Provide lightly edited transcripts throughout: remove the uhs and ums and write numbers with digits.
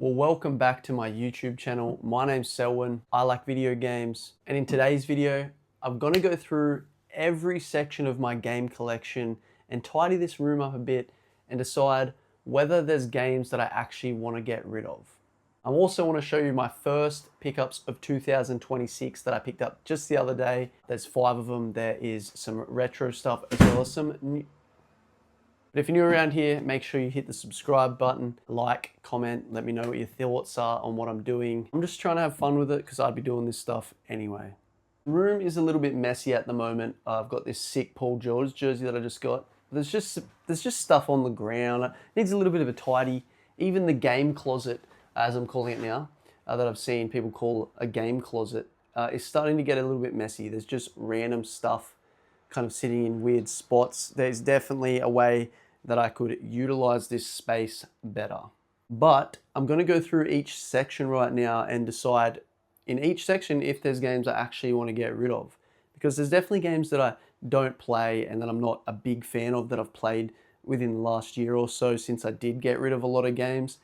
Well, welcome back to my YouTube channel. My name's Selwyn. I like video games. And in today's video, I'm gonna go through every section of my game collection and tidy this room up a bit and decide whether there's games that I actually wanna get rid of. I also wanna show you my first pickups of 2026 that I picked up just the other day. There's 5 of them. There is some retro stuff as well as some new. But if you're new around here, make sure you hit the subscribe button, like, comment, let me know what your thoughts are on what I'm doing. I'm just trying to have fun with it because I'd be doing this stuff anyway. The room is a little bit messy at the moment. I've got this sick Paul George jersey that I just got. There's just stuff on the ground. It needs a little bit of a tidy. Even the game closet, as I'm calling it now, that I've seen people call a game closet, is starting to get a little bit messy. There's just random stuff kind of sitting in weird spots. There's definitely a way that I could utilize this space better. But I'm going to go through each section right now and decide in each section if there's games I actually want to get rid of. Because there's definitely games that I don't play and that I'm not a big fan of that I've played within the last year or so since I did get rid of a lot of games.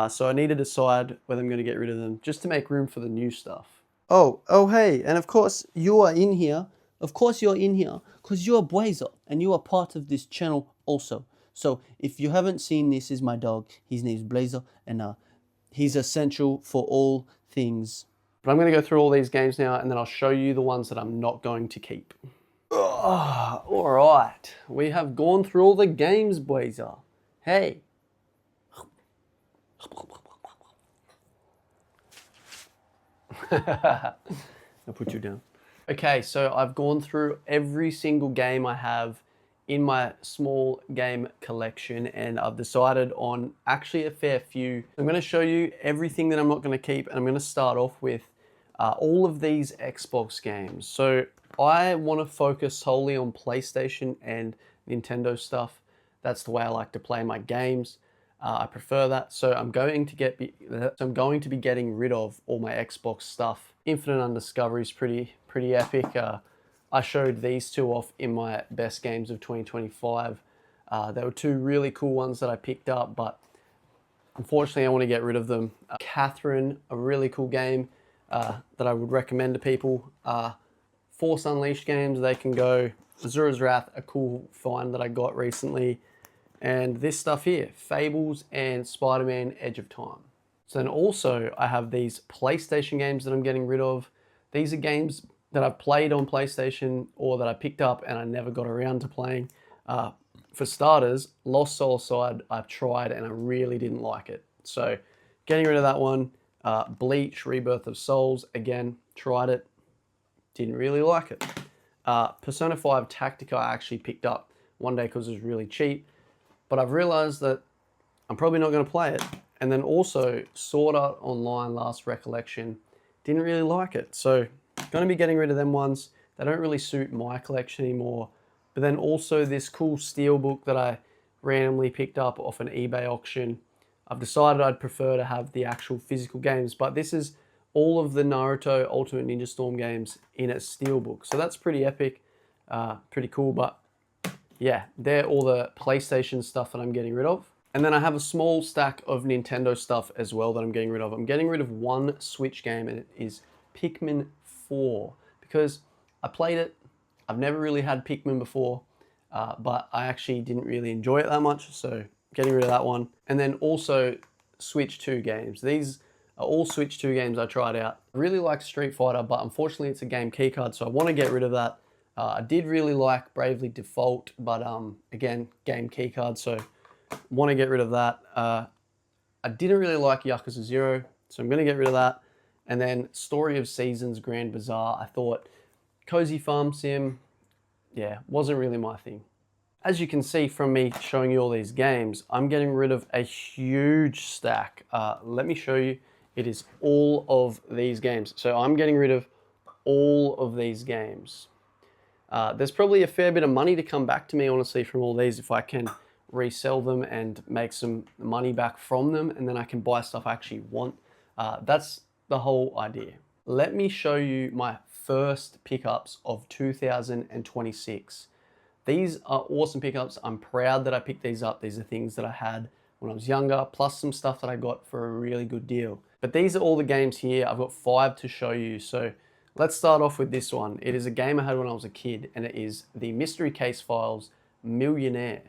So I need to decide whether I'm going to get rid of them just to make room for the new stuff. Oh, hey, and of course you are in here. Of course you're in here because you're Blazer and you are part of this channel also. So if you haven't seen, this is my dog. His name's Blazer and he's essential for all things. But I'm going to go through all these games now and then I'll show you the ones that I'm not going to keep. All right, we have gone through all the games, Blazer. Hey. I'll put you down. Okay, so I've gone through every single game I have in my small game collection and I've decided on actually a fair few. I'm going to show you everything that I'm not going to keep and I'm going to start off with all of these Xbox games. So I want to focus solely on PlayStation and Nintendo stuff. That's the way I like to play my games. I prefer that. So I'm going to be getting rid of all my Xbox stuff. Infinite Undiscovery is pretty epic. I showed these two off in my best games of 2025. There were two really cool ones that I picked up, but unfortunately I want to get rid of them. Catherine, a really cool game that I would recommend to people. Force Unleashed games, they can go. Azura's Wrath, a cool find that I got recently. And this stuff here, Fables and Spider-Man Edge of Time. So then also I have these PlayStation games that I'm getting rid of. These are games that I've played on PlayStation or that I picked up and I never got around to playing. For starters, Lost Soulside I've tried and I really didn't like it. So getting rid of that one. Bleach, Rebirth of Souls, again, tried it, didn't really like it. Persona 5 Tactica I actually picked up one day because it was really cheap. But I've realized that I'm probably not going to play it. And then also Sword Art Online Last Recollection, didn't really like it. So going to be getting rid of them ones. They don't really suit my collection anymore. But then also this cool Steelbook that I randomly picked up off an eBay auction. I've decided I'd prefer to have the actual physical games. But this is all of the Naruto Ultimate Ninja Storm games in a Steelbook. So that's pretty epic, pretty cool. But yeah, they're all the PlayStation stuff that I'm getting rid of. And then I have a small stack of Nintendo stuff as well that I'm getting rid of. I'm getting rid of one Switch game and it is Pikmin 4 because I played it. I've never really had Pikmin before, but I actually didn't really enjoy it that much. So getting rid of that one. And then also Switch 2 games. These are all Switch 2 games I tried out. I really like Street Fighter, but unfortunately it's a game keycard, so I want to get rid of that. I did really like Bravely Default, but again, game keycard, so want to get rid of that. I didn't really like Yakuza 0, so I'm going to get rid of that. And then Story of Seasons Grand Bazaar, I thought Cozy Farm Sim, yeah, wasn't really my thing. As you can see from me showing you all these games, I'm getting rid of a huge stack. Let me show you. It is all of these games. So I'm getting rid of all of these games. There's probably a fair bit of money to come back to me, honestly, from all these if I can resell them and make some money back from them, and then I can buy stuff I actually want. That's the whole idea. Let me show you my first pickups of 2026. These are awesome pickups. I'm proud that I picked these up. These are things that I had when I was younger, plus some stuff that I got for a really good deal. But these are all the games here. I've got 5 to show you. So let's start off with this one. It is a game I had when I was a kid, and it is the Mystery Case Files Millionaire.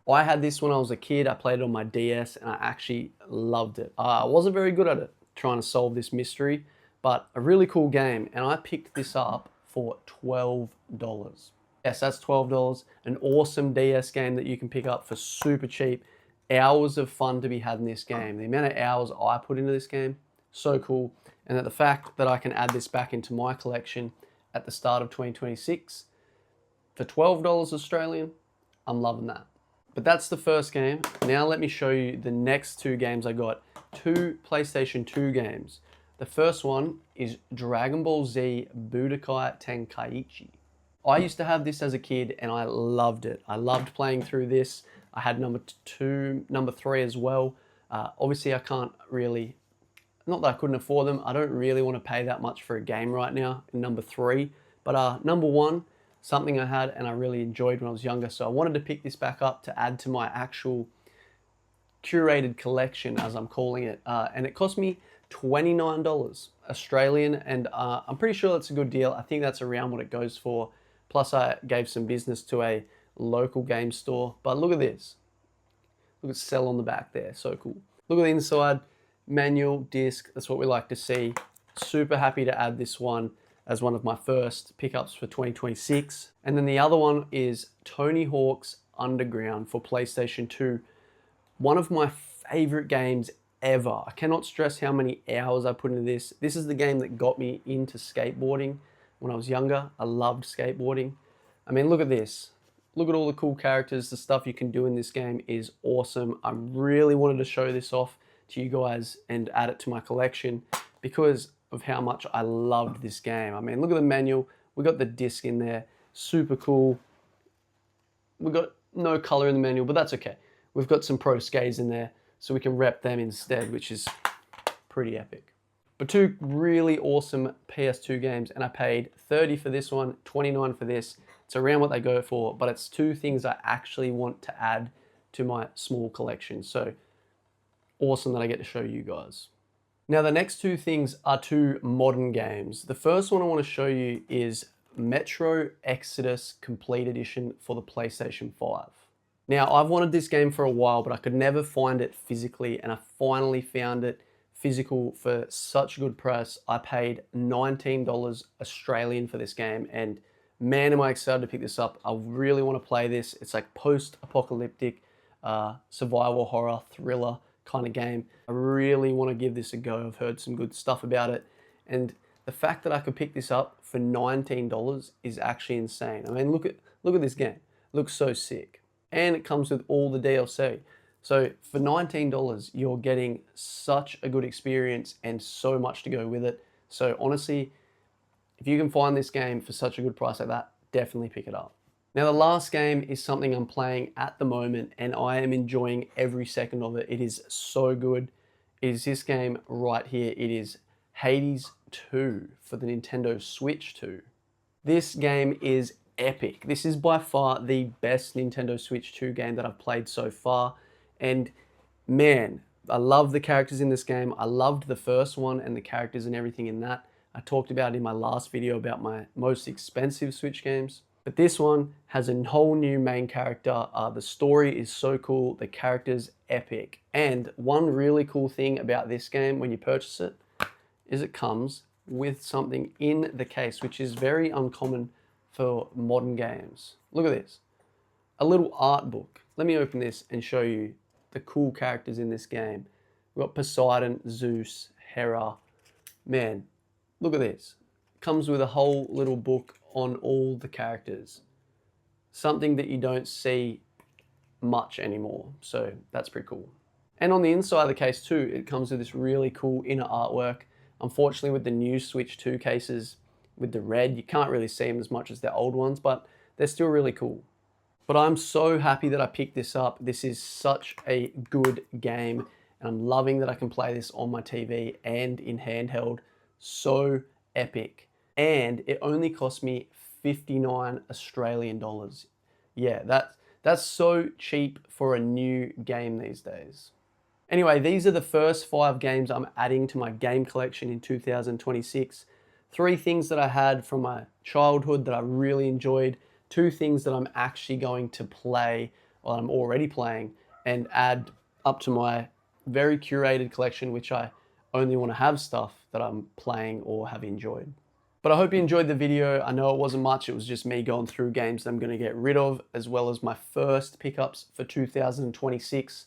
I had this when I was a kid. I played it on my DS, and I actually loved it. I wasn't very good at it, trying to solve this mystery, but a really cool game, and I picked this up for $12. Yes, that's $12. An awesome DS game that you can pick up for super cheap. Hours of fun to be had in this game. The amount of hours I put into this game, so cool. And that the fact that I can add this back into my collection at the start of 2026 for $12 Australian, I'm loving that. But that's the first game. Now let me show you the next 2 games I got. 2 PlayStation 2 games. The first one is Dragon Ball Z Budokai Tenkaichi. I used to have this as a kid and I loved it. I loved playing through this. I had number 3 as well. Obviously I can't really, not that I couldn't afford them, I don't really want to pay that much for a game right now in number 3. But number 1, something I had and I really enjoyed when I was younger. So I wanted to pick this back up to add to my actual curated collection, as I'm calling it. And it cost me $29 Australian, and I'm pretty sure that's a good deal. I think that's around what it goes for. Plus I gave some business to a local game store. But look at this. Look at sell on the back there, so cool. Look at the inside, manual, disc, that's what we like to see. Super happy to add this one as one of my first pickups for 2026. And then the other one is Tony Hawk's Underground for PlayStation 2. One of my favorite games ever. I cannot stress how many hours I put into this. This is the game that got me into skateboarding when I was younger. I loved skateboarding. I mean, look at this. Look at all the cool characters. The stuff you can do in this game is awesome. I really wanted to show this off to you guys and add it to my collection because of how much I loved this game. I mean, look at the manual. We got the disc in there. Super cool. We got no color in the manual, but that's okay. We've got some pro skates in there, so we can rep them instead, which is pretty epic. But 2 really awesome PS2 games, and I paid $30 for this one, $29 for this. It's around what they go for, but it's 2 things I actually want to add to my small collection. So awesome that I get to show you guys. Now the next 2 things are 2 modern games. The first one I want to show you is Metro Exodus Complete Edition for the PlayStation 5. Now, I've wanted this game for a while, but I could never find it physically, and I finally found it physical for such a good price. I paid $19 Australian for this game, and man, am I excited to pick this up. I really want to play this. It's like post-apocalyptic, survival horror, thriller kind of game. I really want to give this a go. I've heard some good stuff about it, and the fact that I could pick this up for $19 is actually insane. I mean, look at this game. It looks so sick. And it comes with all the DLC. So for $19, you're getting such a good experience and so much to go with it. So honestly, if you can find this game for such a good price like that, definitely pick it up. Now the last game is something I'm playing at the moment and I am enjoying every second of it. It is so good. It is this game right here. It is Hades 2 for the Nintendo Switch 2. This game is epic. This is by far the best Nintendo Switch 2 game that I've played so far. And man, I love the characters in this game. I loved the first one and the characters and everything in that. I talked about in my last video about my most expensive Switch games. But this one has a whole new main character. The story is so cool. The character's epic. And one really cool thing about this game when you purchase it is it comes with something in the case, which is very uncommon for modern games. Look at this, a little art book. Let me open this and show you the cool characters in this game. We've got Poseidon, Zeus, Hera. Man, look at this. Comes with a whole little book on all the characters. Something that you don't see much anymore. So that's pretty cool. And on the inside of the case too, it comes with this really cool inner artwork. Unfortunately, with the new Switch 2 cases, with the red, you can't really see them as much as the old ones, but they're still really cool. But I'm so happy that I picked this up. This is such a good game, and I'm loving that I can play this on my TV and in handheld. So epic. And it only cost me 59 Australian dollars. Yeah, That's so cheap for a new game these days. Anyway, these are the first 5 games I'm adding to my game collection in 2026. 3 things that I had from my childhood that I really enjoyed, 2 things that I'm actually going to play, or I'm already playing, and add up to my very curated collection, which I only want to have stuff that I'm playing or have enjoyed. But I hope you enjoyed the video. I know it wasn't much, it was just me going through games that I'm going to get rid of, as well as my first pickups for 2026.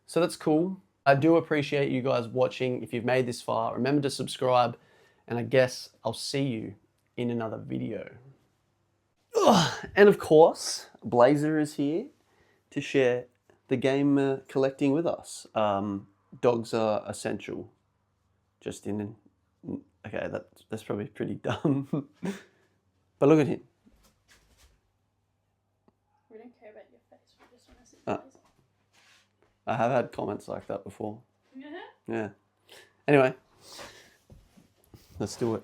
So that's cool. I do appreciate you guys watching. If you've made this far, remember to subscribe, and I guess I'll see you in another video. And of course, Blazer is here to share the game collecting with us. Dogs are essential. Just in, okay, that's probably pretty dumb. But look at him. We don't care about your face, we just want to see Blazer. I have had comments like that before. Yeah. Yeah. Anyway, let's do it.